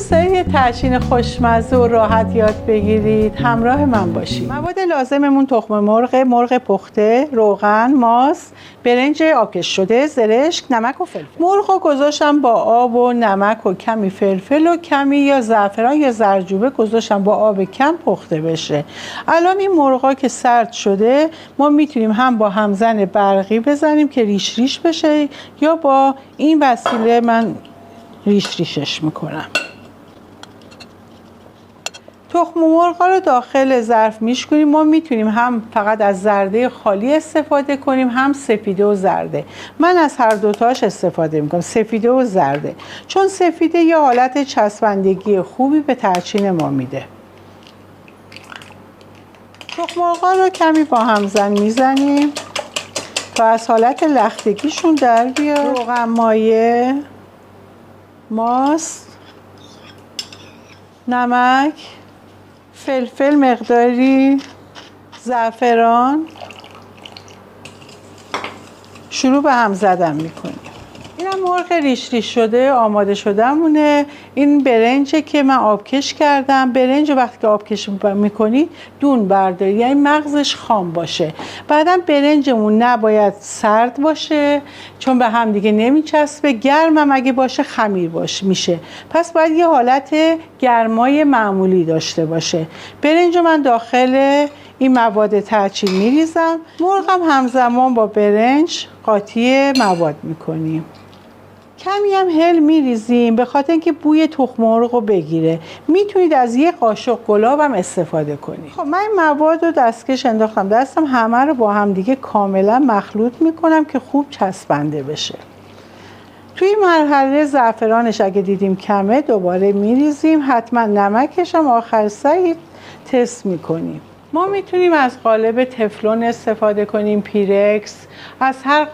دوست دارید یه ترچین خوشمزه و راحت یاد بگیرید؟ همراه من باشید. مواد لازممون تخم مرغ پخته، روغن، ماست، برنج آبکش شده، زرشک، نمک و فلفل. مرغ رو گذاشتم با آب و نمک و کمی فلفل و کمی یا زعفران یا زردچوبه گذاشتم با آب کم پخته بشه. الان این مرغا که سرد شده ما میتونیم هم با همزن برقی بزنیم که ریش ریش بشه یا با این وسیله من ریش ریشش میکنم. تخم مرغ رو داخل ظرف میشکنیم. ما میتونیم هم فقط از زرده خالی استفاده کنیم هم سفیده و زرده. من از هر دوتاش استفاده میکنم، سفیده و زرده، چون سفیده یه حالت چسبندگی خوبی به ترچین ما میده. تخم مرغ رو کمی با همزن میزنیم تا از حالت لختگیشون در بیاد. روغن مایه، ماست، نمک، فلفل مقداری، زعفران، شروع به هم زدن میکنیم. اینم مرغ ریش ریش شده آماده شدهمونه. این برنجه که من آبکش کردم. برنج وقتی که آبکش میکنی دون برداری، یعنی مغزش خام باشه. بعدم برنجمون نباید سرد باشه چون به هم دیگه نمیچسبه. گرمم اگه باشه خمیر میشه. پس باید یه حالت گرمای معمولی داشته باشه. برنج من داخل این مواد ترچین میریزم. مرغم همزمان با برنج قاطی مواد میکنیم. کمی هم هل میریزیم به خاطر اینکه بوی تخم مرغ رو بگیره. میتونید از یه قاشق گلاب هم استفاده کنید. خب من این مواد رو دستکش انداختم دستم، همه رو با هم دیگه کاملا مخلوط میکنم که خوب چسبنده بشه. توی مرحله زعفرانش اگه دیدیم کمه دوباره میریزیم. حتما نمکش هم آخر سر تست میکنیم. ما میتونیم از قالب تفلون استفاده کنیم، پیرکس، از هر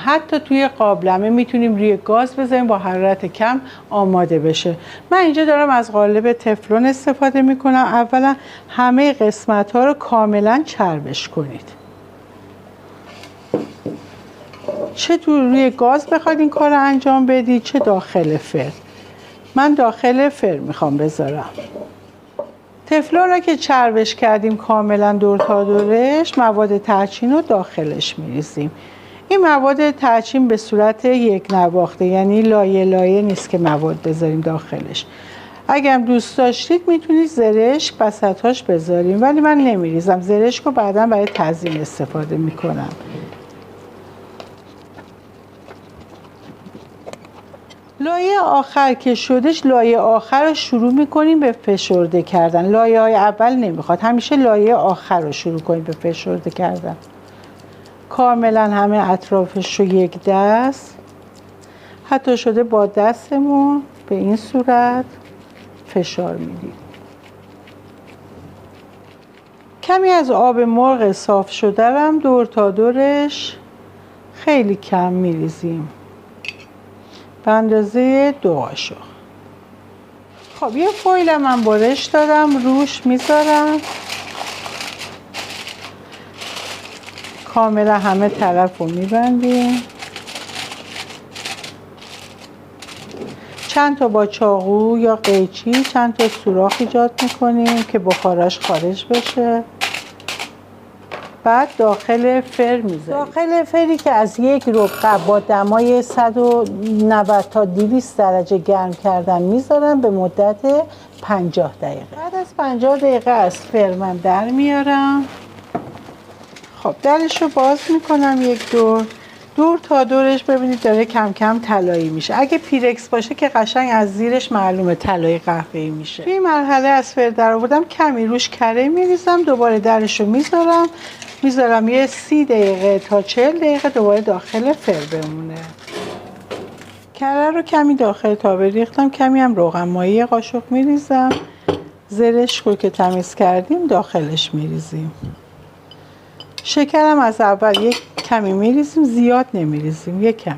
حتی توی قابلمه میتونیم روی گاز بذاریم با حرارت کم آماده بشه. من اینجا دارم از قالب تفلون استفاده میکنم. اولا همه قسمت ها رو کاملا چربش کنید. چه روی گاز بخواید این کار رو انجام بدید چه داخل فر. من داخل فر میخوام بذارم. تفلون رو که چربش کردیم کاملا دور تا دورش، مواد ترچین رو داخلش میریزیم. این مواد ترچین به صورت یک نواخته، یعنی لایه لایه نیست که مواد بذاریم داخلش. اگر دوست داشتید میتونید زرشک وسطاش بذاریم، ولی من نمیریزم. زرشک رو بعدا برای تزیین استفاده میکنم. لایه آخر که شدش، لایه آخر رو شروع میکنیم به فشرده کردن. لایه های اول نمیخواد، همیشه لایه آخر رو شروع کنیم به فشرده کردن. کاملا همه اطرافش رو یک دست، حتی شده با دستمون به این صورت فشار میدیم. کمی از آب مرغ صاف شده رو هم دور تا دورش خیلی کم میریزیم به اندازه 2 قاشق. خب یه فویل من برش دارم روش میذارم. کاملا همه طرف رو میبندیم. چند تا با چاقو یا قیچی چند تا سوراخ ایجاد میکنیم که بخاراش خارج بشه. بعد داخل فر میذاریم. داخل فری که از یک ربع با دمای 190 تا 200 درجه گرم کردن میذارم به مدت 50 دقیقه. بعد از 50 دقیقه از فر من در میارم. خب درش رو باز میکنم یک دور تا دورش ببینید داره کم کم طلایی میشه. اگه پیرکس باشه که قشنگ از زیرش معلومه طلایی قهوه‌ای میشه. توی مرحله از فر در آوردم، کمی روش کره میریزم، دوباره درش رو میذارم یه 30 دقیقه تا 40 دقیقه دوباره داخل فر بمونه. کره رو کمی داخل تابه ریختم، کمی هم روغن مایه قاشق میریزم. زرشک رو که تمیز کردیم داخلش میریزیم. شکرم از اول یک کمی میریزیم، زیاد نمیریزیم، یک کمی.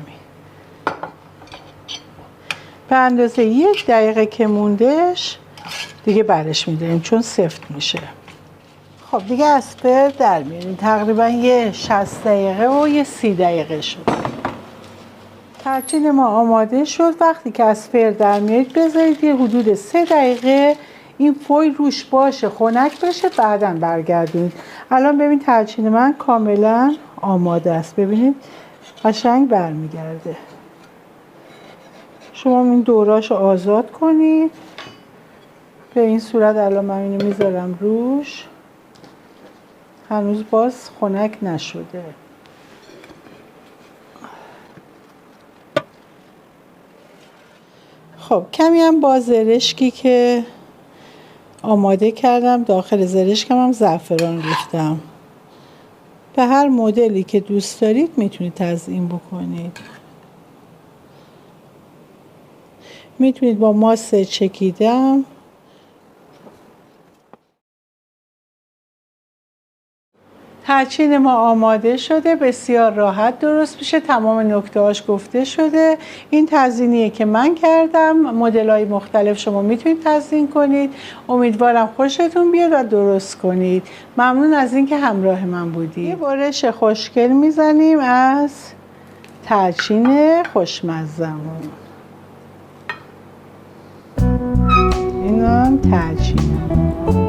به اندازه 1 دقیقه که موندهش دیگه برش میداریم چون سفت میشه. خب دیگه از فر در میاریم. تقریبا یه 60 دقیقه و یه 30 دقیقه شد. ترچین ما آماده شد. وقتی که از فر در میارید بذارید یه حدود 3 دقیقه این فویل روش باشه، خنک بشه، بعداً برگردونید. الان ببین ترچین من کاملا آماده است. ببینید قشنگ برمیگرده. شما این دوراشو آزاد کنید. به این صورت الان من اینو میذارم روش. هنوز باز خنک نشده. خب کمی هم با زرشکی که آماده کردم، داخل زرشکم هم زعفران ریختم. به هر مدلی که دوست دارید میتونید تزیین بکنید. میتونید با ماست چکیدم. ترچین ما آماده شده، بسیار راحت درست میشه، تمام نکته‌هاش گفته شده. این تزیینیه که من کردم. مدل‌های مختلف شما میتونید تزیین کنید. امیدوارم خوشتون بیاد و درست کنید. ممنون از اینکه همراه من بودید. یه برش خوشگل میزنیم از ترچین خوشمزه‌مون. اینم ترچین.